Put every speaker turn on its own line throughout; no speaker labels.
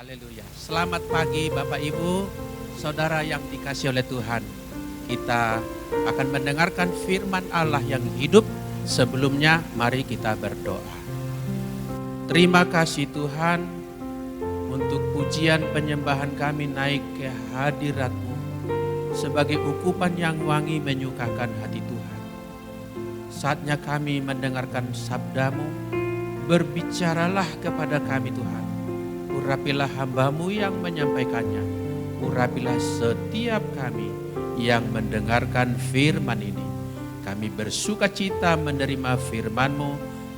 Haleluya. Selamat pagi Bapak Ibu, Saudara yang dikasihi oleh Tuhan. Kita akan mendengarkan firman Allah yang hidup. Sebelumnya mari kita berdoa. Terima kasih Tuhan untuk pujian penyembahan kami naik ke hadirat-Mu sebagai ukupan yang wangi menyukakan hati Tuhan. Saatnya kami mendengarkan sabda-Mu, berbicaralah kepada kami Tuhan. Urapilah hamba-Mu yang menyampaikannya. Urapilah setiap kami yang mendengarkan firman ini. Kami bersuka cita menerima firman-Mu.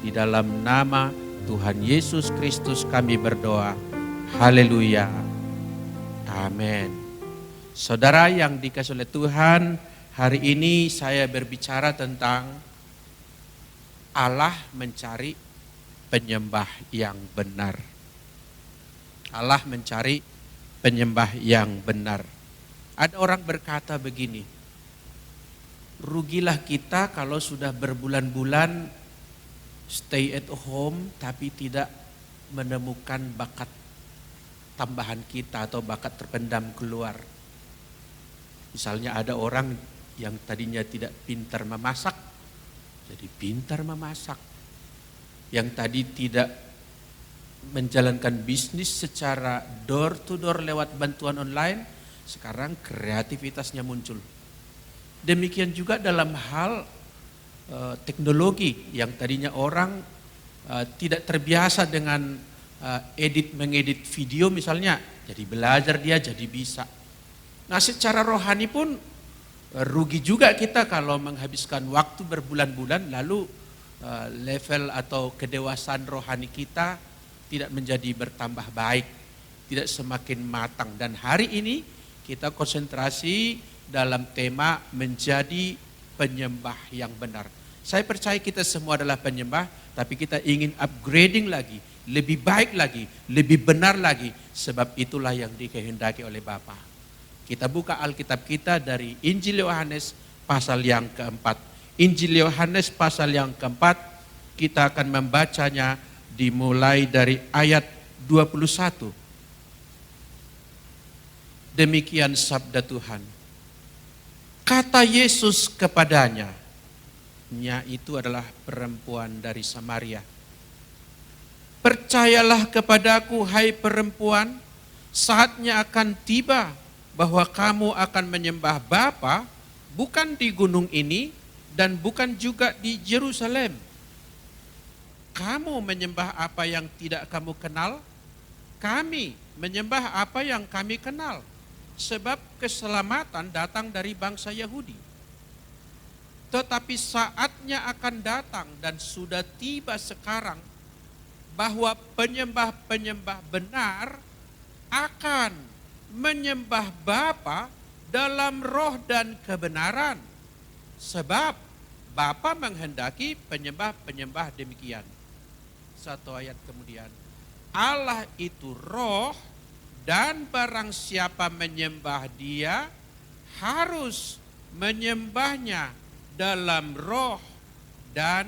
Di dalam nama Tuhan Yesus Kristus kami berdoa. Haleluya. Amin. Saudara yang dikasihi oleh Tuhan, hari ini saya berbicara tentang Allah mencari penyembah yang benar. Allah mencari penyembah yang benar. Ada orang berkata begini, rugilah kita kalau sudah berbulan-bulan stay at home tapi tidak menemukan bakat tambahan kita atau bakat terpendam keluar. Misalnya ada orang yang tadinya tidak pintar memasak, jadi pintar memasak. Yang tadi tidak menjalankan bisnis secara door to door lewat bantuan online, sekarang kreativitasnya muncul. Demikian juga dalam hal teknologi, yang tadinya orang tidak terbiasa dengan mengedit video misalnya, jadi belajar dia jadi bisa. Nah, secara rohani pun rugi juga kita kalau menghabiskan waktu berbulan-bulan lalu level atau kedewasaan rohani kita tidak menjadi bertambah baik, tidak semakin matang. Dan hari ini kita konsentrasi dalam tema menjadi penyembah yang benar. Saya percaya kita semua adalah penyembah, tapi kita ingin upgrading lagi, lebih baik lagi, lebih benar lagi. Sebab itulah yang dikehendaki oleh Bapa. Kita buka Alkitab kita dari Injil Yohanes pasal yang keempat. Injil Yohanes pasal yang keempat, kita akan membacanya dimulai dari ayat 21. Demikian sabda Tuhan. Kata Yesus kepadanya, nya itu adalah perempuan dari Samaria. Percayalah kepadaku hai perempuan, saatnya akan tiba bahwa kamu akan menyembah Bapa bukan di gunung ini dan bukan juga di Yerusalem. Kamu menyembah apa yang tidak kamu kenal, kami menyembah apa yang kami kenal. Sebab keselamatan datang dari bangsa Yahudi. Tetapi saatnya akan datang dan sudah tiba sekarang bahwa penyembah-penyembah benar akan menyembah Bapa dalam roh dan kebenaran. Sebab Bapa menghendaki penyembah-penyembah demikian. Satu ayat kemudian, Allah itu roh dan barang siapa menyembah Dia harus menyembahnya dalam roh dan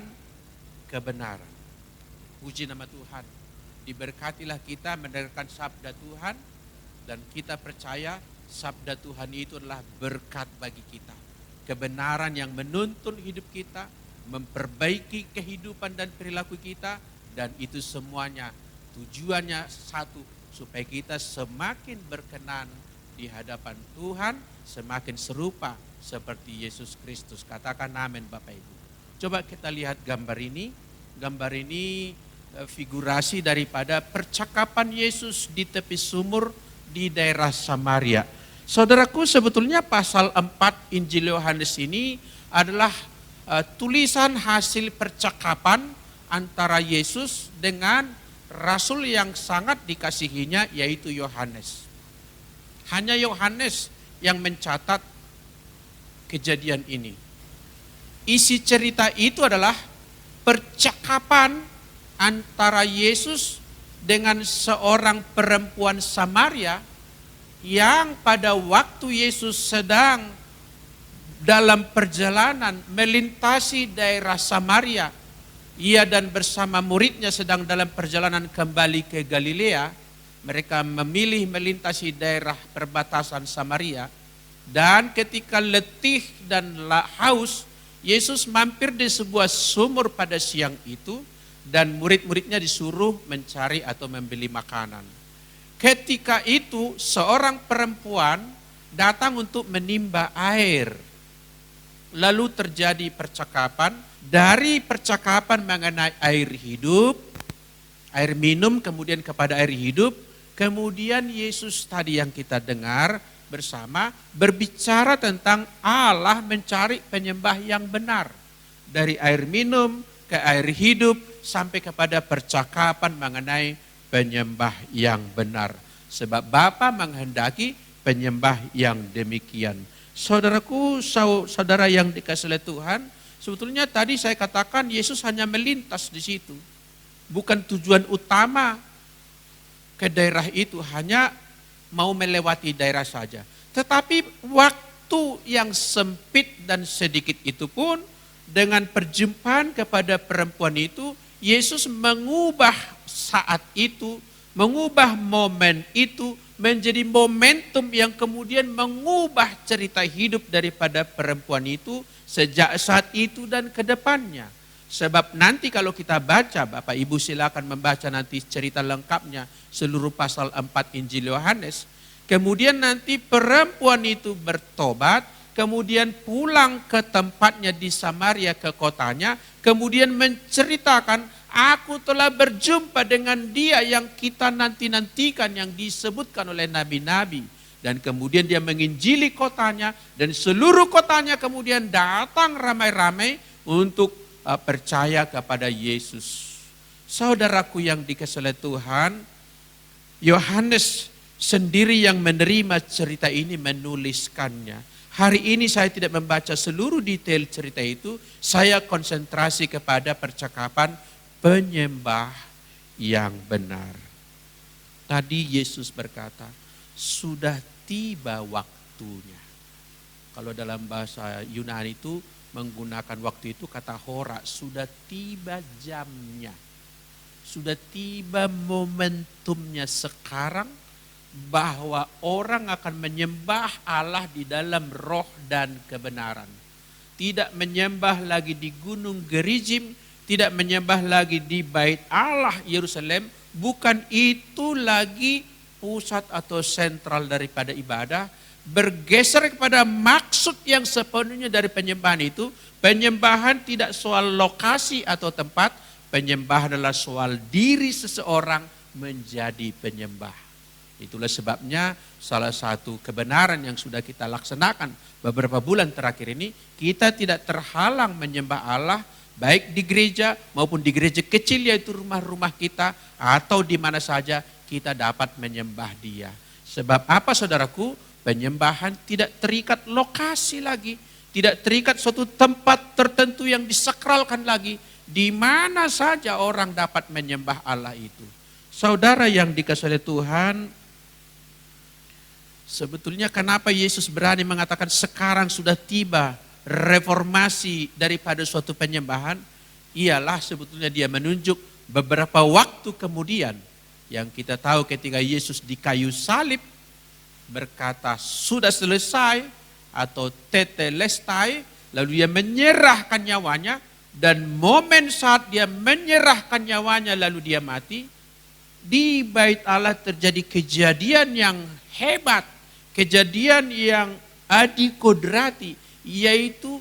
kebenaran. Puji nama Tuhan. Diberkatilah kita mendengarkan sabda Tuhan dan kita percaya sabda Tuhan itu adalah berkat bagi kita. Kebenaran yang menuntun hidup kita, memperbaiki kehidupan dan perilaku kita, dan itu semuanya tujuannya satu, supaya kita semakin berkenan di hadapan Tuhan, semakin serupa seperti Yesus Kristus. Katakan amin Bapak Ibu. Coba kita lihat gambar ini. Gambar ini figurasi daripada percakapan Yesus di tepi sumur di daerah Samaria. Saudaraku, sebetulnya pasal 4 Injil Yohanes ini adalah tulisan hasil percakapan antara Yesus dengan rasul yang sangat dikasihinya, yaitu Yohanes. Hanya Yohanes yang mencatat kejadian ini. Isi cerita itu adalah percakapan antara Yesus dengan seorang perempuan Samaria yang pada waktu Yesus sedang dalam perjalanan melintasi daerah Samaria, ia dan bersama muridnya sedang dalam perjalanan kembali ke Galilea, Mereka memilih melintasi daerah perbatasan Samaria. Dan ketika letih dan haus, Yesus mampir di sebuah sumur pada siang itu. Dan murid-muridnya disuruh mencari atau membeli makanan. Ketika itu seorang perempuan datang untuk menimba air. Lalu terjadi percakapan. Dari percakapan mengenai air hidup, air minum kemudian kepada air hidup. Kemudian Yesus tadi yang kita dengar bersama berbicara tentang Allah mencari penyembah yang benar. Dari air minum ke air hidup sampai kepada percakapan mengenai penyembah yang benar. Sebab Bapa menghendaki penyembah yang demikian. Saudaraku, saudara yang dikasihi oleh Tuhan, sebetulnya tadi saya katakan Yesus hanya melintas di situ. Bukan tujuan utama ke daerah itu, hanya mau melewati daerah saja. Tetapi waktu yang sempit dan sedikit itu pun, dengan perjumpaan kepada perempuan itu, Yesus mengubah saat itu, mengubah momen itu menjadi momentum yang kemudian mengubah cerita hidup daripada perempuan itu sejak saat itu dan ke depannya. Sebab nanti kalau kita baca, Bapak Ibu silakan membaca nanti cerita lengkapnya seluruh pasal 4 Injil Yohanes. Kemudian nanti perempuan itu bertobat, kemudian pulang ke tempatnya di Samaria ke kotanya, kemudian menceritakan, aku telah berjumpa dengan dia yang kita nanti-nantikan, yang disebutkan oleh nabi-nabi. Dan kemudian dia menginjili kotanya, dan seluruh kotanya kemudian datang ramai-ramai untuk percaya kepada Yesus. Saudaraku yang dikasihi oleh Tuhan, Yohanes sendiri yang menerima cerita ini menuliskannya. Hari ini saya tidak membaca seluruh detail cerita itu, saya konsentrasi kepada percakapan penyembah yang benar. Tadi Yesus berkata, sudah tiba waktunya. Kalau dalam bahasa Yunani itu menggunakan waktu itu kata hora, sudah tiba jamnya. Sudah tiba momentumnya sekarang bahwa orang akan menyembah Allah di dalam roh dan kebenaran. Tidak menyembah lagi di Gunung Gerizim, tidak menyembah lagi di Bait Allah Yerusalem, bukan itu lagi pusat atau sentral daripada ibadah. Bergeser kepada maksud yang sepenuhnya dari penyembahan itu. Penyembahan tidak soal lokasi atau tempat, penyembahan adalah soal diri seseorang menjadi penyembah. Itulah sebabnya salah satu kebenaran yang sudah kita laksanakan beberapa bulan terakhir ini, kita tidak terhalang menyembah Allah baik di gereja maupun di gereja kecil yaitu rumah-rumah kita, atau di mana saja kita dapat menyembah Dia. Sebab apa saudaraku? Penyembahan tidak terikat lokasi lagi, tidak terikat suatu tempat tertentu yang disakralkan lagi. Di mana saja orang dapat menyembah Allah itu. Saudara yang dikasihi oleh Tuhan, sebetulnya kenapa Yesus berani mengatakan sekarang sudah tiba reformasi daripada suatu penyembahan? Ialah sebetulnya dia menunjuk beberapa waktu kemudian, yang kita tahu ketika Yesus di kayu salib berkata sudah selesai atau tetelestai, lalu dia menyerahkan nyawanya, dan momen saat dia menyerahkan nyawanya lalu dia mati, di Bait Allah terjadi kejadian yang hebat, kejadian yang adikodrati, yaitu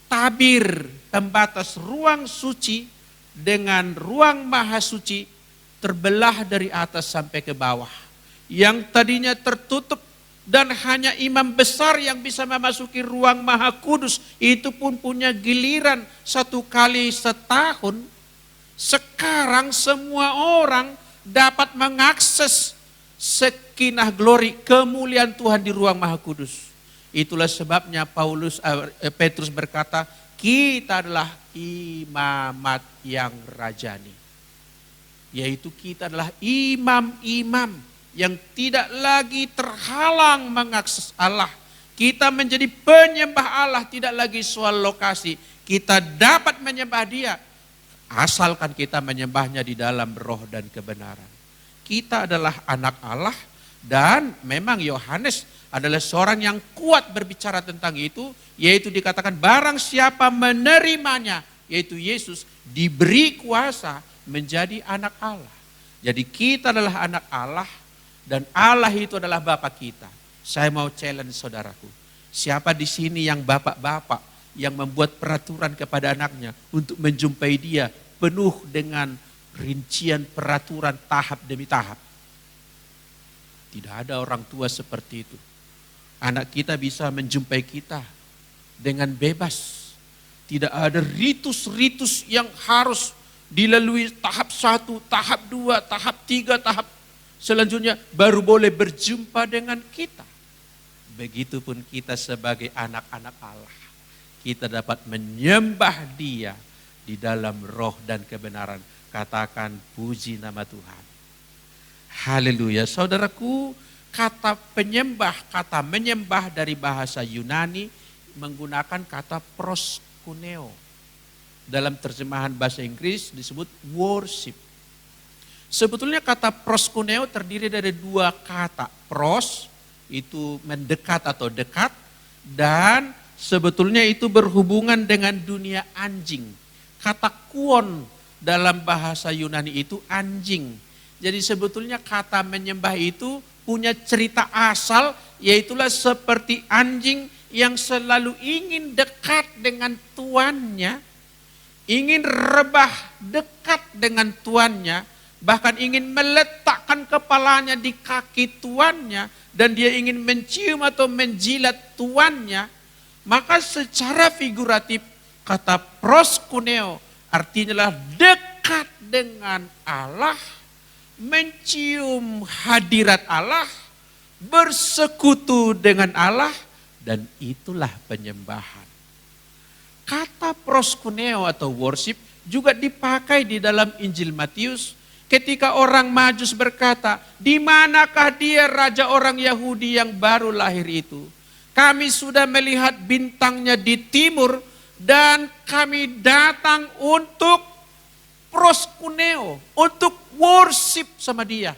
tabir pembatas ruang suci dengan ruang maha suci terbelah dari atas sampai ke bawah. Yang tadinya tertutup dan hanya imam besar yang bisa memasuki ruang maha kudus, itu pun punya giliran 1 kali setahun. Sekarang semua orang dapat mengakses sekinah glory, kemuliaan Tuhan di ruang maha kudus. Itulah sebabnya Petrus berkata, kita adalah imamat yang rajani. Yaitu kita adalah imam-imam yang tidak lagi terhalang mengakses Allah. Kita menjadi penyembah Allah, tidak lagi soal lokasi. Kita dapat menyembah Dia, asalkan kita menyembahnya di dalam roh dan kebenaran. kita adalah anak Allah, dan memang Yohanes adalah seorang yang kuat berbicara tentang itu, yaitu dikatakan barang siapa menerimanya, yaitu Yesus, diberi kuasa menjadi anak Allah. Jadi kita adalah anak Allah dan Allah itu adalah Bapa kita. Saya mau challenge saudaraku, siapa di sini yang bapak-bapak yang membuat peraturan kepada anaknya untuk menjumpai dia penuh dengan rincian peraturan tahap demi tahap? Tidak ada orang tua seperti itu. Anak kita bisa menjumpai kita dengan bebas. Tidak ada ritus-ritus yang harus dilalui tahap 1, tahap 2, tahap 3, tahap selanjutnya baru boleh berjumpa dengan kita. Begitupun kita sebagai anak-anak Allah. Kita dapat menyembah Dia di dalam roh dan kebenaran. Katakan puji nama Tuhan. Haleluya. Saudaraku, kata menyembah dari bahasa Yunani menggunakan kata proskuneo. Dalam terjemahan bahasa Inggris disebut worship. Sebetulnya kata proskuneo terdiri dari dua kata. Pros itu mendekat atau dekat, dan sebetulnya itu berhubungan dengan dunia anjing. Kata kuon dalam bahasa Yunani itu anjing. Jadi sebetulnya kata menyembah itu punya cerita asal, yaitulah seperti anjing yang selalu ingin dekat dengan tuannya, ingin rebah dekat dengan tuannya, bahkan ingin meletakkan kepalanya di kaki tuannya, dan dia ingin mencium atau menjilat tuannya. Maka secara figuratif kata proskuneo artinya dekat dengan Allah, mencium hadirat Allah, bersekutu dengan Allah, dan itulah penyembahan. Kata proskuneo atau worship juga dipakai di dalam Injil Matius ketika orang Majus berkata, "Di manakah dia raja orang Yahudi yang baru lahir itu? Kami sudah melihat bintangnya di timur dan kami datang untuk proskuneo, untuk worship sama dia."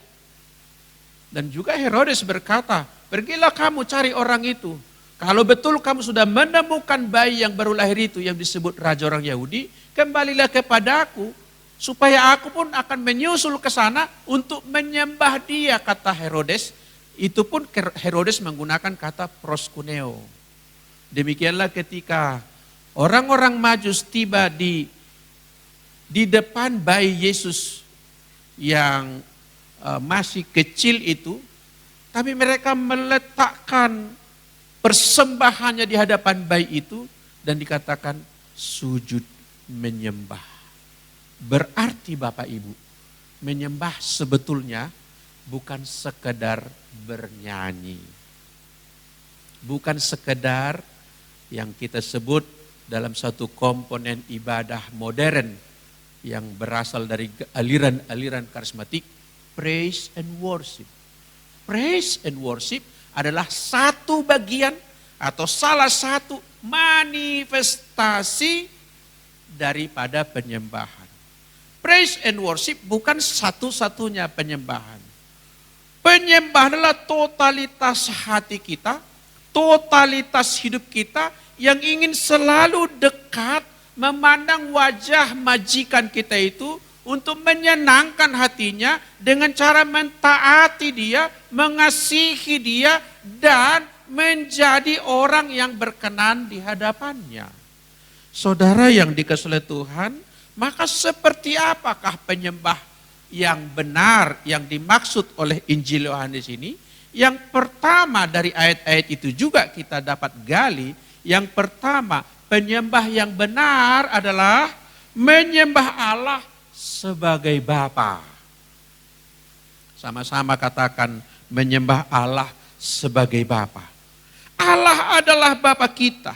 Dan juga Herodes berkata, "Pergilah kamu cari orang itu. Kalau betul kamu sudah menemukan bayi yang baru lahir itu yang disebut raja orang Yahudi, kembalilah kepadaku supaya aku pun akan menyusul ke sana untuk menyembah dia," kata Herodes. Itu pun Herodes menggunakan kata proskuneo. Demikianlah ketika orang-orang Majus tiba di depan bayi Yesus yang masih kecil itu, tapi mereka meletakkan persembahannya di hadapan bayi itu dan dikatakan sujud menyembah. Berarti Bapak Ibu, menyembah sebetulnya bukan sekedar bernyanyi. Bukan sekedar yang kita sebut dalam satu komponen ibadah modern yang berasal dari aliran-aliran karismatik, praise and worship. Praise and worship adalah satu bagian atau salah satu manifestasi daripada penyembahan. Praise and worship bukan satu-satunya penyembahan. Penyembahan adalah totalitas hati kita, totalitas hidup kita yang ingin selalu dekat memandang wajah majikan kita itu untuk menyenangkan hatinya dengan cara mentaati dia, mengasihi dia, dan menjadi orang yang berkenan di hadapannya. Saudara yang dikasihi oleh Tuhan, maka seperti apakah penyembah yang benar yang dimaksud oleh Injil Yohanes ini? Yang pertama dari ayat-ayat itu juga kita dapat gali. Yang pertama, penyembah yang benar adalah menyembah Allah sebagai Bapa. Sama-sama katakan menyembah Allah sebagai Bapa. Allah adalah Bapa kita.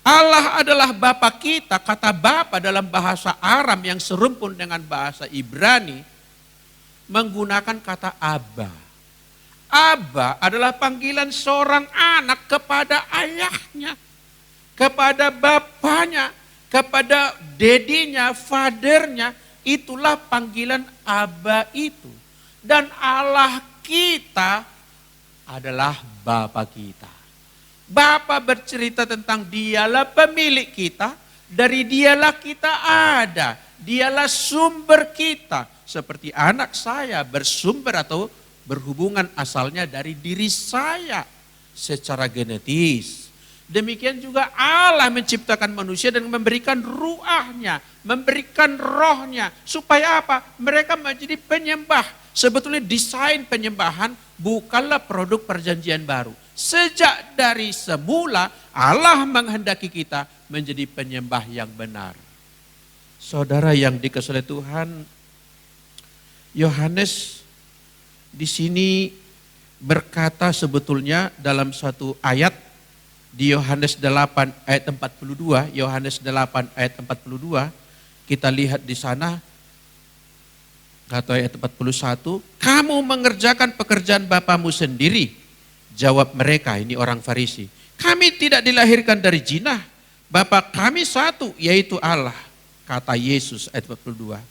Allah adalah Bapa kita. Kata Bapa dalam bahasa Aram yang serumpun dengan bahasa Ibrani menggunakan kata Abba. Abba adalah panggilan seorang anak kepada ayahnya, kepada bapaknya, kepada dedinya, fathernya. Itulah panggilan Abba itu. Dan Allah kita adalah Bapa kita. Bapa bercerita tentang dialah pemilik kita, dari dialah kita ada, dialah sumber kita. Seperti anak saya bersumber atau berhubungan asalnya dari diri saya secara genetis. Demikian juga Allah menciptakan manusia dan memberikan ruahnya, memberikan rohnya. Supaya apa? Mereka menjadi penyembah. Sebetulnya desain penyembahan bukanlah produk perjanjian baru. Sejak dari semula Allah menghendaki kita menjadi penyembah yang benar. Saudara yang dikasihi Tuhan, Yohanes di sini berkata sebetulnya dalam satu ayat di Yohanes 8 ayat 42, Yohanes 8 ayat 42, kita lihat di sana atau ayat 41, kamu mengerjakan pekerjaan bapamu sendiri. Jawab mereka, ini orang Farisi, kami tidak dilahirkan dari jinah, Bapa kami satu, yaitu Allah. Kata Yesus ayat 42.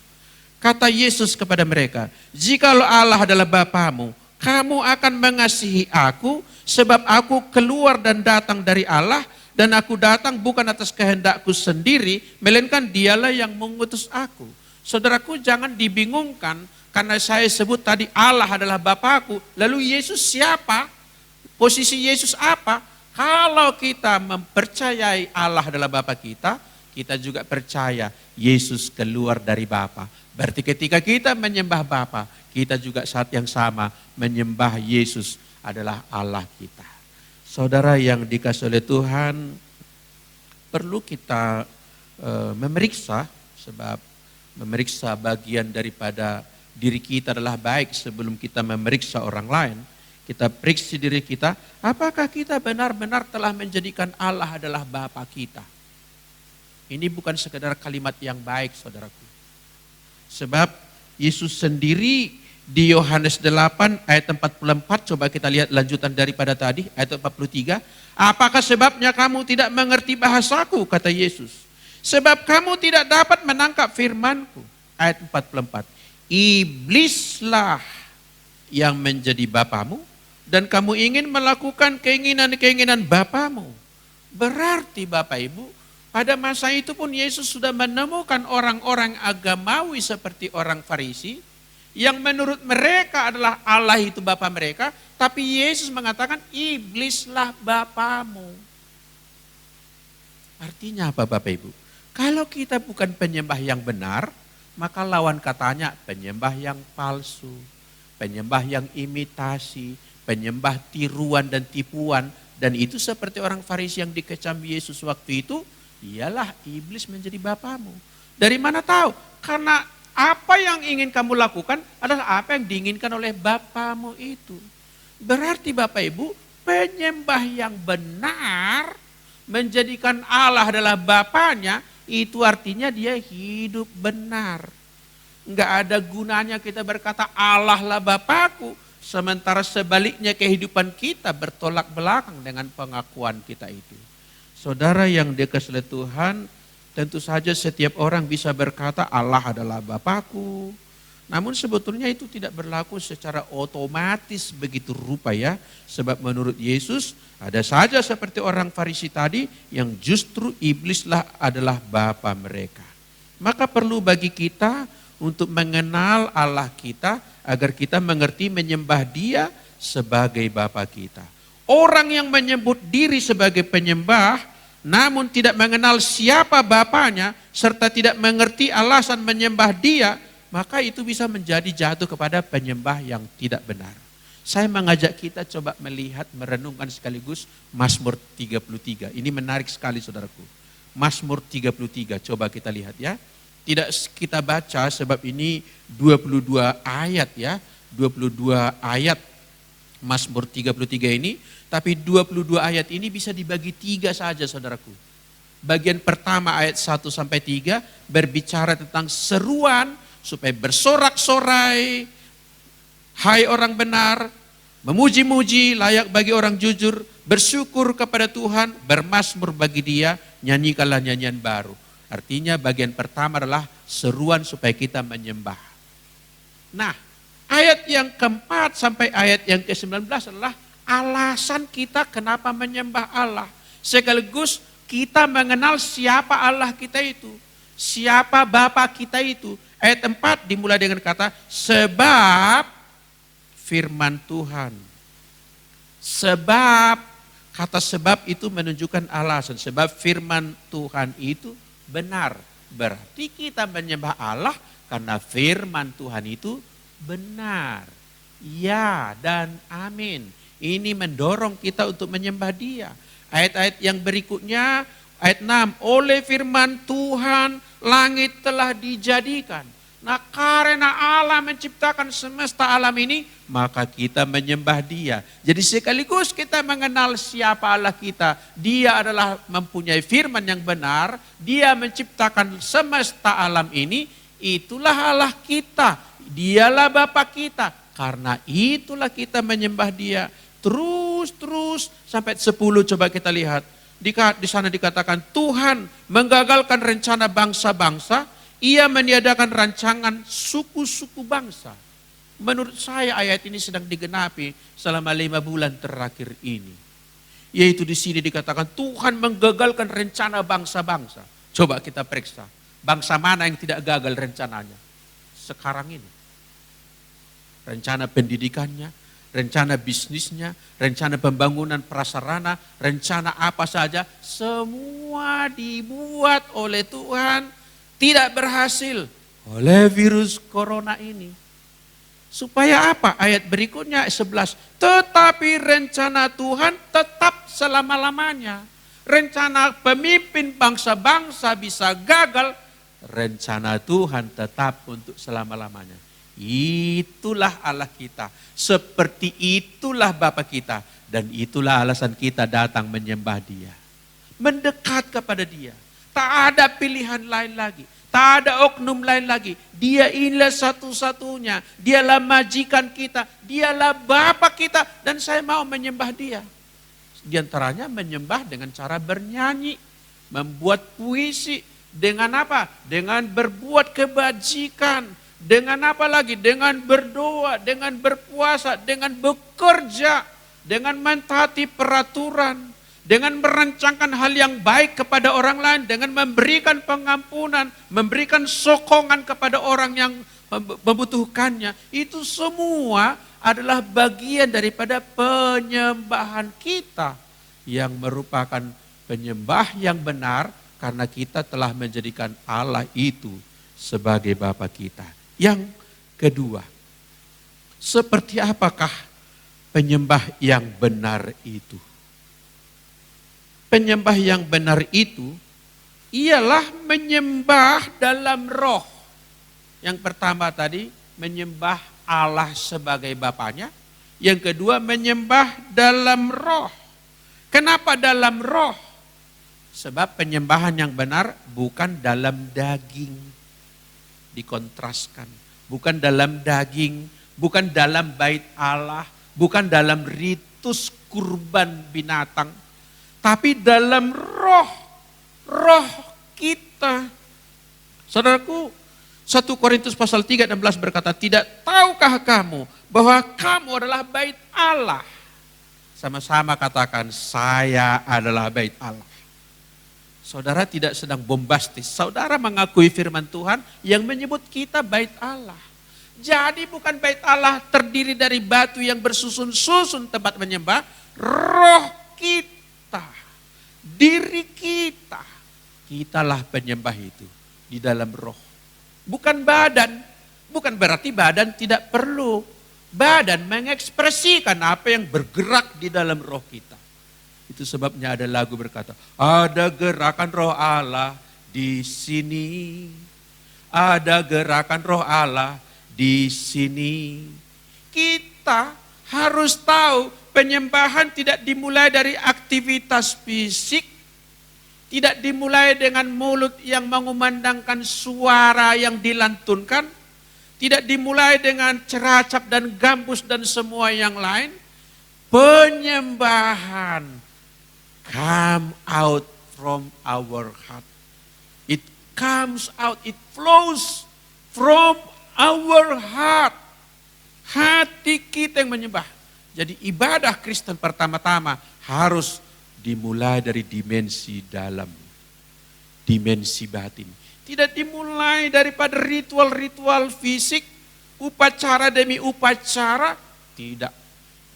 Kata Yesus kepada mereka, jikalau Allah adalah Bapamu, kamu akan mengasihi aku, sebab aku keluar dan datang dari Allah, dan aku datang bukan atas kehendakku sendiri, melainkan dialah yang mengutus aku. Saudaraku, jangan dibingungkan karena saya sebut tadi Allah adalah Bapakku, lalu Yesus siapa? Posisi Yesus apa? Kalau kita mempercayai Allah adalah Bapa kita, kita juga percaya Yesus keluar dari Bapa. Berarti ketika kita menyembah Bapa, kita juga saat yang sama menyembah Yesus adalah Allah kita. Saudara yang dikasihi oleh Tuhan, perlu kita memeriksa, sebab memeriksa bagian daripada diri kita adalah baik sebelum kita memeriksa orang lain. Kita periksa diri kita, apakah kita benar-benar telah menjadikan Allah adalah Bapa kita. Ini bukan sekedar kalimat yang baik, saudaraku. Sebab Yesus sendiri di Yohanes 8 ayat 44, coba kita lihat lanjutan daripada tadi, ayat 43. Apakah sebabnya kamu tidak mengerti bahasaku, kata Yesus. Sebab kamu tidak dapat menangkap firmanku. Ayat 44. Iblislah yang menjadi bapamu, dan kamu ingin melakukan keinginan-keinginan bapamu. Berarti Bapak Ibu, pada masa itu pun Yesus sudah menemukan orang-orang agamawi seperti orang Farisi, yang menurut mereka adalah Allah itu Bapa mereka, tapi Yesus mengatakan iblislah bapamu. Artinya apa Bapak Ibu? Kalau kita bukan penyembah yang benar, maka lawan katanya penyembah yang palsu, penyembah yang imitasi, penyembah tiruan dan tipuan. Dan itu seperti orang Farisi yang dikecam Yesus waktu itu, ialah iblis menjadi bapamu. Dari mana tahu? Karena apa yang ingin kamu lakukan adalah apa yang diinginkan oleh bapamu itu. Berarti Bapak Ibu, penyembah yang benar menjadikan Allah adalah bapanya, itu artinya dia hidup benar. Enggak ada gunanya kita berkata Allah lah Bapakku, sementara sebaliknya kehidupan kita bertolak belakang dengan pengakuan kita itu. Saudara yang dikasihi Tuhan, tentu saja setiap orang bisa berkata Allah adalah Bapakku. Namun sebetulnya itu tidak berlaku secara otomatis begitu rupa ya. Sebab menurut Yesus ada saja seperti orang Farisi tadi yang justru iblislah adalah bapa mereka. Maka perlu bagi kita untuk mengenal Allah kita agar kita mengerti menyembah Dia sebagai Bapa kita. Orang yang menyebut diri sebagai penyembah namun tidak mengenal siapa Bapanya serta tidak mengerti alasan menyembah Dia, maka itu bisa menjadi jatuh kepada penyembah yang tidak benar. Saya mengajak kita coba melihat, merenungkan sekaligus Mazmur 33. Ini menarik sekali saudaraku. Mazmur 33, coba kita lihat ya. Tidak kita baca sebab ini 22 ayat ya. 22 ayat Mazmur 33 ini. Tapi 22 ayat ini bisa dibagi 3 saja saudaraku. Bagian pertama ayat 1 sampai 3 berbicara tentang seruan supaya bersorak-sorai, hai orang benar, memuji-muji layak bagi orang jujur, bersyukur kepada Tuhan, bermazmur bagi Dia, nyanyikanlah nyanyian baru. Artinya bagian pertama adalah seruan supaya kita menyembah. Nah, Ayat yang keempat sampai ayat yang ke-19 adalah alasan kita kenapa menyembah Allah. Sekaligus kita mengenal siapa Allah kita itu. Siapa Bapa kita itu. Ayat 4 dimulai dengan kata sebab firman Tuhan. Sebab, kata sebab itu menunjukkan alasan. Sebab firman Tuhan itu benar. Berarti kita menyembah Allah karena firman Tuhan itu benar. Ya dan amin. Ini mendorong kita untuk menyembah Dia. Ayat-ayat yang berikutnya, ayat 6. Oleh firman Tuhan langit telah dijadikan. Nah karena Allah menciptakan semesta alam ini, maka kita menyembah Dia. Jadi sekaligus kita mengenal siapa Allah kita. Dia adalah mempunyai firman yang benar. Dia menciptakan semesta alam ini. Itulah Allah kita. Dialah Bapa kita. Karena itulah kita menyembah Dia. Terus sampai 10 coba kita lihat. Di sana dikatakan Tuhan menggagalkan rencana bangsa-bangsa. Ia meniadakan rancangan suku-suku bangsa. Menurut saya ayat ini sedang digenapi selama 5 bulan terakhir ini. Yaitu di sini dikatakan Tuhan menggagalkan rencana bangsa-bangsa. Coba kita periksa. Bangsa mana yang tidak gagal rencananya? Sekarang ini. Rencana pendidikannya, rencana bisnisnya, rencana pembangunan prasarana, rencana apa saja. Semua dibuat oleh Tuhan. Tidak berhasil oleh virus corona ini. Supaya apa? Ayat berikutnya 11. Tetapi rencana Tuhan tetap selama-lamanya. Rencana pemimpin bangsa-bangsa bisa gagal. Rencana Tuhan tetap untuk selama-lamanya. Itulah Allah kita. Seperti itulah Bapa kita. Dan itulah alasan kita datang menyembah Dia. Mendekat kepada Dia. Tak ada pilihan lain lagi. Tak ada oknum lain lagi. Dia inilah satu-satunya. Dialah majikan kita. Dialah Bapa kita. Dan saya mau menyembah Dia. Di antaranya menyembah dengan cara bernyanyi. Membuat puisi. Dengan apa? Dengan berbuat kebajikan. Dengan apa lagi? Dengan berdoa. Dengan berpuasa. Dengan bekerja. Dengan mentaati peraturan. Dengan merancangkan hal yang baik kepada orang lain, dengan memberikan pengampunan, memberikan sokongan kepada orang yang membutuhkannya. Itu semua adalah bagian daripada penyembahan kita yang merupakan penyembah yang benar karena kita telah menjadikan Allah itu sebagai Bapa kita. Yang kedua, seperti apakah penyembah yang benar itu? Penyembah yang benar itu ialah menyembah dalam roh. Yang pertama tadi menyembah Allah sebagai Bapanya. Yang kedua menyembah dalam roh. Kenapa dalam roh? Sebab penyembahan yang benar bukan dalam daging. Dikontraskan. Bukan dalam daging, bukan dalam bait Allah, bukan dalam ritus kurban binatang. Tapi dalam roh kita. Saudaraku, 1 Korintus pasal 3 dan 16 berkata, tidak tahukah kamu bahwa kamu adalah bait Allah? Sama-sama katakan, saya adalah bait Allah. Saudara tidak sedang bombastis, saudara mengakui firman Tuhan yang menyebut kita bait Allah. Jadi bukan bait Allah terdiri dari batu yang bersusun-susun tempat menyembah, roh kita. Diri kita. Kitalah penyembah itu di dalam roh. Bukan badan. Bukan berarti badan tidak perlu. Badan mengekspresikan apa yang bergerak di dalam roh kita. Itu sebabnya ada lagu berkata, ada gerakan roh Allah di sini. Ada gerakan roh Allah di sini. Kita harus tahu penyembahan tidak dimulai dari aktivitas fisik, tidak dimulai dengan mulut yang mengumandangkan suara yang dilantunkan, tidak dimulai dengan ceracap dan gambus dan semua yang lain. Penyembahan come out from our heart. It comes out, it flows from our heart. Hati kita yang menyembah. Jadi ibadah Kristen pertama-tama harus dimulai dari dimensi dalam, dimensi batin. Tidak dimulai daripada ritual-ritual fisik, upacara demi upacara, tidak.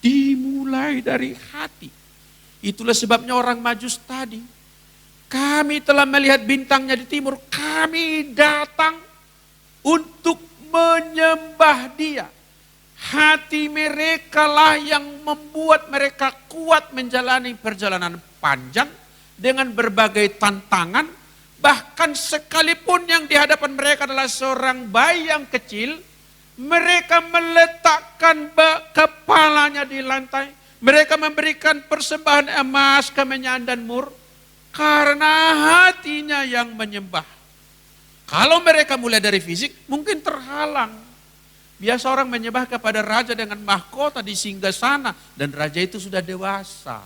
Dimulai dari hati. Itulah sebabnya orang Majus tadi, kami telah melihat bintangnya di timur, kami datang untuk menyembah Dia. Hati mereka lah yang membuat mereka kuat menjalani perjalanan panjang dengan berbagai tantangan. Bahkan sekalipun yang di hadapan mereka adalah seorang bayi yang kecil, mereka meletakkan kepalanya di lantai. Mereka memberikan persembahan emas, kemenyan dan mur karena hatinya yang menyembah. Kalau mereka mulai dari fisik, mungkin terhalang. Biasa orang menyembah kepada raja dengan mahkota di singgasana dan raja itu sudah dewasa.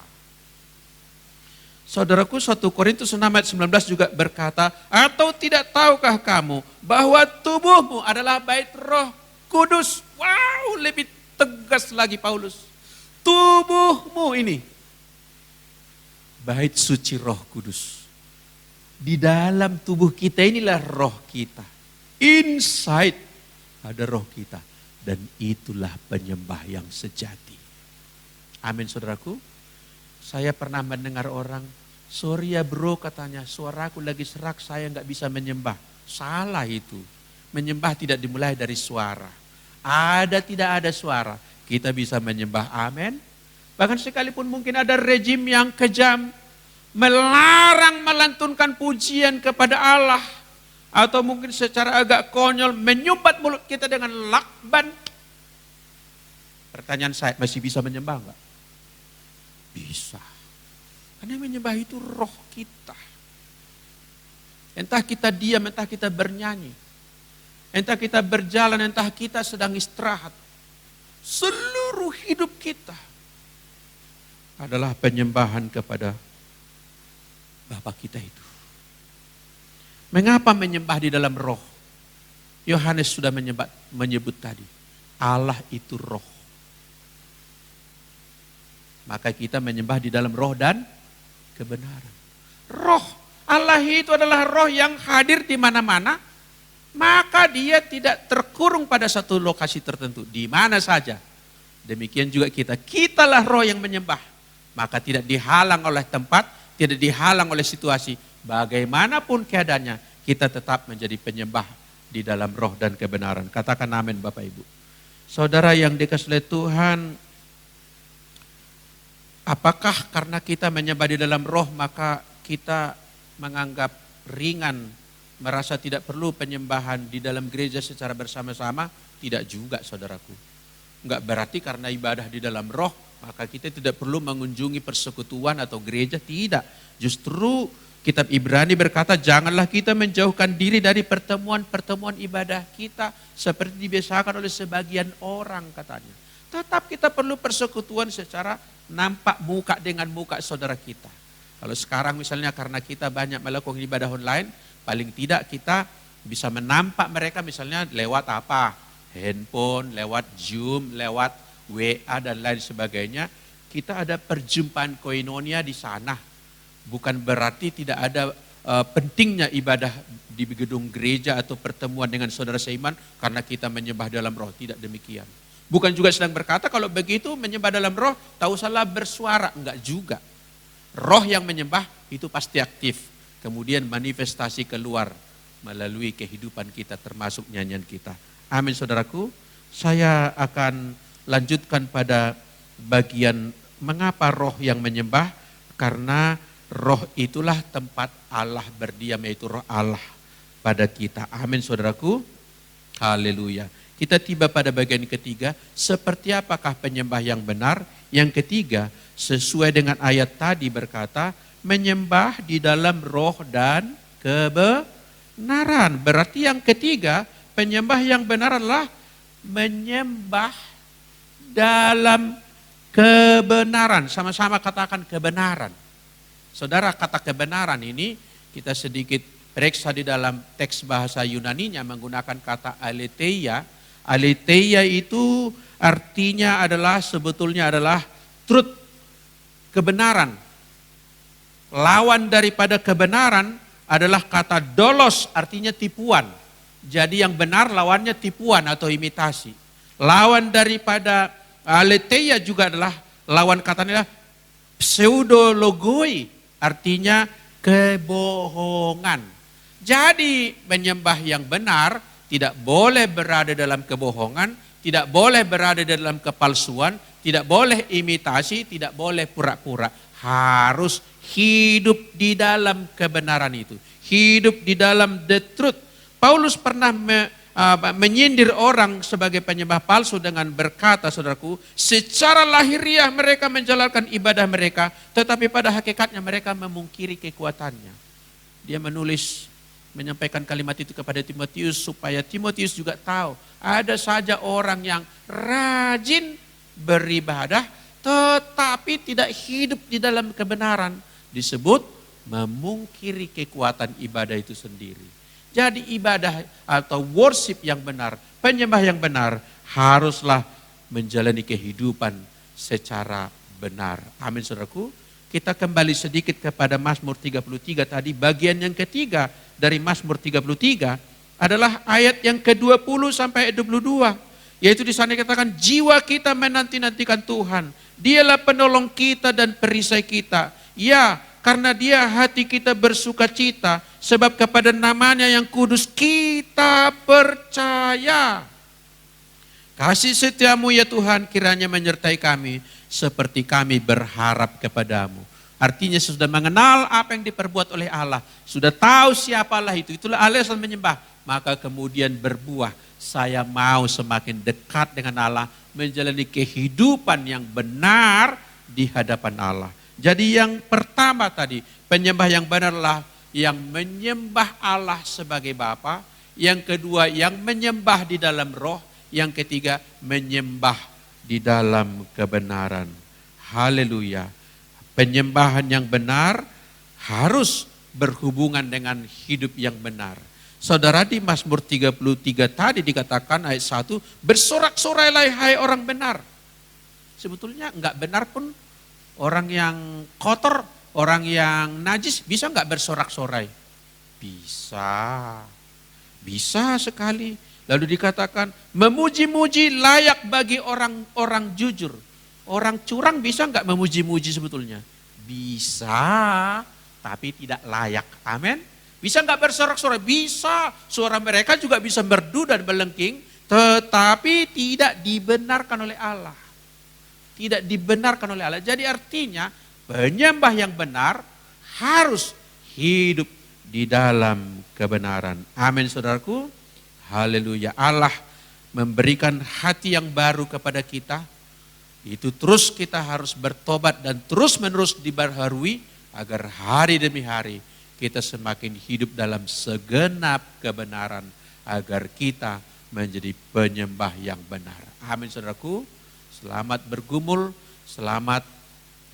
Saudaraku, 1 Korintus 6 ayat 19 juga berkata, atau tidak tahukah kamu bahwa tubuhmu adalah bait Roh Kudus? Wow, lebih tegas lagi Paulus. Tubuhmu ini bait suci Roh Kudus. Di dalam tubuh kita inilah roh kita. Inside ada roh kita. Dan itulah penyembah yang sejati. Amin saudaraku. Saya pernah mendengar orang, sorry ya bro katanya, suaraku lagi serak, saya gak bisa menyembah. Salah itu. Menyembah tidak dimulai dari suara. Ada tidak ada suara, kita bisa menyembah. Amin. Bahkan sekalipun mungkin ada rejim yang kejam, melarang melantunkan pujian kepada Allah. Atau mungkin secara agak konyol, menyumbat mulut kita dengan lakban. Pertanyaan saya, masih bisa menyembah enggak? Bisa. Karena menyembah itu roh kita. Entah kita diam, entah kita bernyanyi. Entah kita berjalan, entah kita sedang istirahat. Seluruh hidup kita adalah penyembahan kepada Bapa kita itu. Mengapa menyembah di dalam roh? Yohanes sudah menyebut tadi. Allah itu roh. Maka kita menyembah di dalam roh dan kebenaran. Roh, Allah itu adalah roh yang hadir di mana-mana. Maka dia tidak terkurung pada satu lokasi tertentu. Di mana saja. Demikian juga kita. Kitalah roh yang menyembah. Maka tidak dihalang oleh tempat, tidak dihalang oleh situasi. Bagaimanapun keadaannya, kita tetap menjadi penyembah di dalam roh dan kebenaran. Katakan amin Bapak Ibu. Saudara yang dikasihi oleh Tuhan, apakah karena kita menyembah di dalam roh maka kita menganggap ringan, merasa tidak perlu penyembahan di dalam gereja secara bersama-sama? Tidak juga saudaraku. Enggak berarti karena ibadah di dalam roh maka kita tidak perlu mengunjungi persekutuan atau gereja, tidak. Justru kitab Ibrani berkata janganlah kita menjauhkan diri dari pertemuan-pertemuan ibadah kita seperti dibiasakan oleh sebagian orang katanya. Tetap kita perlu persekutuan secara nampak muka dengan muka saudara kita. Kalau sekarang misalnya karena kita banyak melakukan ibadah online, paling tidak kita bisa menampak mereka misalnya lewat apa? Handphone, lewat Zoom, lewat WA dan lain sebagainya. Kita ada perjumpaan koinonia di sana. Bukan berarti tidak ada pentingnya ibadah di gedung gereja atau pertemuan dengan saudara seiman karena kita menyembah dalam roh. Tidak demikian. Bukan juga sedang berkata kalau begitu menyembah dalam roh, tak usahlah bersuara. Enggak juga. Roh yang menyembah itu pasti aktif. Kemudian manifestasi keluar melalui kehidupan kita termasuk nyanyian kita. Amin saudaraku. Saya akan lanjutkan pada bagian mengapa roh yang menyembah. Karena roh itulah tempat Allah berdiam, yaitu roh Allah pada kita. Amin saudaraku. Haleluya. Kita tiba pada bagian ketiga, seperti apakah penyembah yang benar? Yang ketiga, sesuai dengan ayat tadi berkata, menyembah di dalam roh dan kebenaran. Berarti yang ketiga, penyembah yang benar adalah menyembah dalam kebenaran. Sama-sama katakan kebenaran. Saudara, kata kebenaran ini kita sedikit periksa di dalam teks bahasa Yunaninya menggunakan kata aletheia. Aletheia itu artinya adalah sebetulnya adalah truth, kebenaran. Lawan daripada kebenaran adalah kata dolos, artinya tipuan. Jadi yang benar lawannya tipuan atau imitasi. Lawan daripada aletheia juga adalah, lawan katanya pseudologoi, artinya kebohongan. Jadi menyembah yang benar tidak boleh berada dalam kebohongan, tidak boleh berada dalam kepalsuan, tidak boleh imitasi, tidak boleh pura-pura. Harus hidup di dalam kebenaran itu. Hidup di dalam the truth. Paulus pernah menyindir orang sebagai penyembah palsu dengan berkata, saudaraku, secara lahiriah mereka menjalankan ibadah mereka, tetapi pada hakikatnya mereka memungkiri kekuatannya. Dia menulis, menyampaikan kalimat itu kepada Timotius supaya Timotius juga tahu ada saja orang yang rajin beribadah tetapi tidak hidup di dalam kebenaran, disebut memungkiri kekuatan ibadah itu sendiri. Jadi ibadah atau worship yang benar, penyembah yang benar haruslah menjalani kehidupan secara benar. Amin, saudaraku. Kita kembali sedikit kepada Mazmur 33 tadi, bagian yang ketiga dari Mazmur 33 adalah ayat yang ke-20 sampai 22. Yaitu di sana dikatakan, jiwa kita menanti-nantikan Tuhan. Dialah penolong kita dan perisai kita. Ya, karena Dia hati kita bersuka cita, sebab kepada namanya yang kudus kita percaya. Kasih setiamu ya Tuhan kiranya menyertai kami, seperti kami berharap kepadamu. Artinya sudah mengenal apa yang diperbuat oleh Allah. Sudah tahu siapa Allah itu. Itulah alasan menyembah. Maka kemudian berbuah. Saya mau semakin dekat dengan Allah. Menjalani kehidupan yang benar di hadapan Allah. Jadi yang pertama tadi. Penyembah yang benarlah yang menyembah Allah sebagai Bapa. Yang kedua yang menyembah di dalam roh. Yang ketiga menyembah di dalam kebenaran. Haleluya. Penyembahan yang benar harus berhubungan dengan hidup yang benar. Saudara, di Mazmur 33 tadi dikatakan ayat 1, bersorak-sorailah hai orang benar. Sebetulnya enggak benar pun orang yang kotor, orang yang najis bisa enggak bersorak-sorai? Bisa. Bisa sekali. Lalu dikatakan memuji-muji layak bagi orang-orang jujur. Orang curang bisa enggak memuji-muji sebetulnya? Bisa, tapi tidak layak. Amin. Bisa enggak bersorak-sorai? Bisa. Suara mereka juga bisa merdu dan melengking, tetapi tidak dibenarkan oleh Allah. Tidak dibenarkan oleh Allah. Jadi artinya penyembah yang benar harus hidup di dalam kebenaran. Amin, saudaraku. Haleluya. Allah memberikan hati yang baru kepada kita. Itu terus kita harus bertobat dan terus menerus diperbarui agar hari demi hari kita semakin hidup dalam segenap kebenaran agar kita menjadi penyembah yang benar. Amin, saudaraku. Selamat bergumul, selamat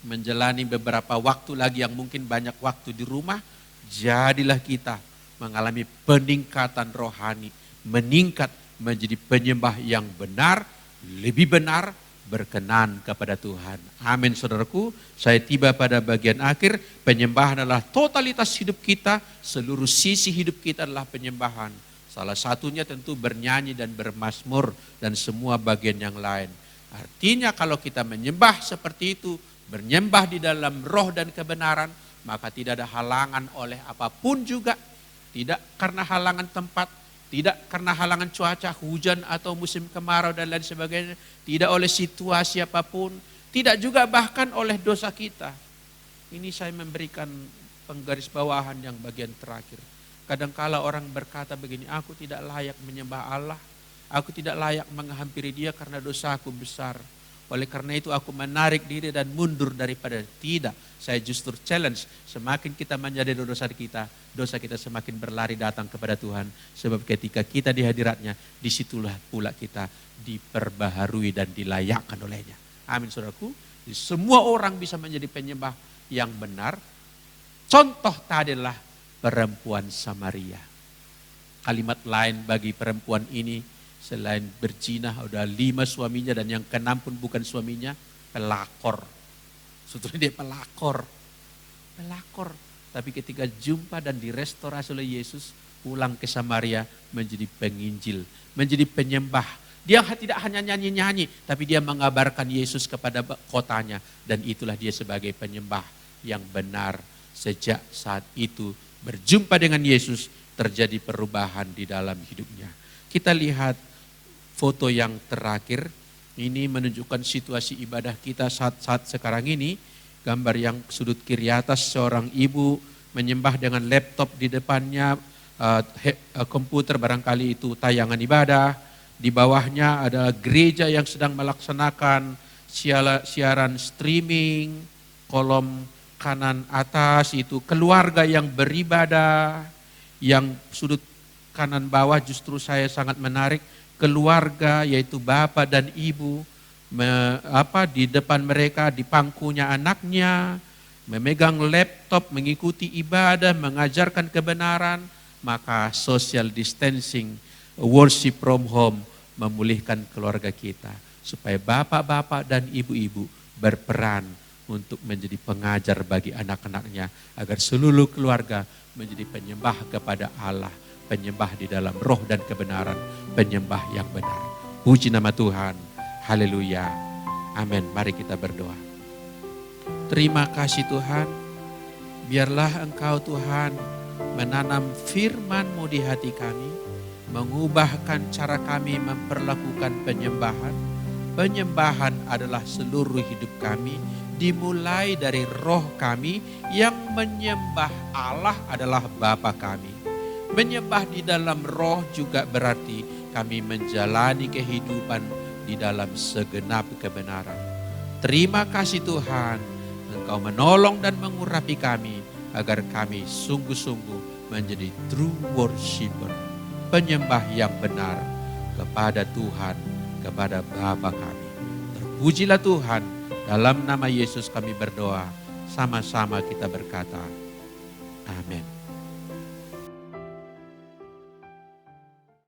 menjalani beberapa waktu lagi yang mungkin banyak waktu di rumah. Jadilah kita mengalami peningkatan rohani, meningkat menjadi penyembah yang benar, lebih benar, berkenan kepada Tuhan. Amin, saudaraku. Saya tiba pada bagian akhir. Penyembahan adalah totalitas hidup kita. Seluruh sisi hidup kita adalah penyembahan. Salah satunya tentu bernyanyi dan bermazmur dan semua bagian yang lain. Artinya kalau kita menyembah seperti itu, menyembah di dalam roh dan kebenaran, maka tidak ada halangan oleh apapun juga. Tidak karena halangan tempat, tidak karena halangan cuaca, hujan atau musim kemarau dan lain sebagainya. Tidak oleh situasi apapun. Tidak juga bahkan oleh dosa kita. Ini saya memberikan penggarisbawahan yang bagian terakhir. Kadangkala orang berkata begini, aku tidak layak menyembah Allah. Aku tidak layak menghampiri Dia karena dosaku besar. Oleh karena itu aku menarik diri dan mundur daripada. Tidak, saya justru challenge. Semakin kita menjadi dosa kita semakin berlari datang kepada Tuhan. Sebab ketika kita di hadiratnya, disitulah pula kita diperbaharui dan dilayakkan olehnya. Amin, saudaraku. Semua orang bisa menjadi penyembah yang benar. Contoh tadi adalah perempuan Samaria. Kalimat lain bagi perempuan ini Selain berzina, udah 5 suaminya dan yang ke-6 pun bukan suaminya, pelakor. Sebetulnya dia pelakor. Tapi ketika jumpa dan direstorasi oleh Yesus, pulang ke Samaria menjadi penginjil, menjadi penyembah. Dia tidak hanya nyanyi-nyanyi, tapi dia mengabarkan Yesus kepada kotanya. Dan itulah dia sebagai penyembah yang benar. Sejak saat itu berjumpa dengan Yesus, terjadi perubahan di dalam hidupnya. Kita lihat foto yang terakhir, ini menunjukkan situasi ibadah kita saat sekarang ini. Gambar yang sudut kiri atas, seorang ibu menyembah dengan laptop di depannya, komputer barangkali itu tayangan ibadah. Di bawahnya adalah gereja yang sedang melaksanakan siaran streaming. Kolom kanan atas itu keluarga yang beribadah. Yang sudut kanan bawah justru saya sangat menarik. Keluarga yaitu bapak dan ibu, di depan mereka di pangkunya anaknya, memegang laptop, mengikuti ibadah, mengajarkan kebenaran. Maka social distancing, worship from home memulihkan keluarga kita. Supaya bapak-bapak dan ibu-ibu berperan untuk menjadi pengajar bagi anak-anaknya. Agar seluruh keluarga menjadi penyembah kepada Allah. Penyembah di dalam roh dan kebenaran, penyembah yang benar. Puji nama Tuhan, haleluya, amin. Mari kita berdoa. Terima kasih Tuhan, biarlah Engkau Tuhan menanam firman-Mu di hati kami, mengubahkan cara kami memperlakukan penyembahan. Penyembahan adalah seluruh hidup kami, dimulai dari roh kami yang menyembah Allah adalah Bapa kami. Menyembah di dalam roh juga berarti kami menjalani kehidupan di dalam segenap kebenaran. Terima kasih Tuhan, Engkau menolong dan mengurapi kami agar kami sungguh-sungguh menjadi true worshiper, penyembah yang benar kepada Tuhan, kepada Bapa kami. Terpujilah Tuhan, dalam nama Yesus kami berdoa, sama-sama kita berkata, amin.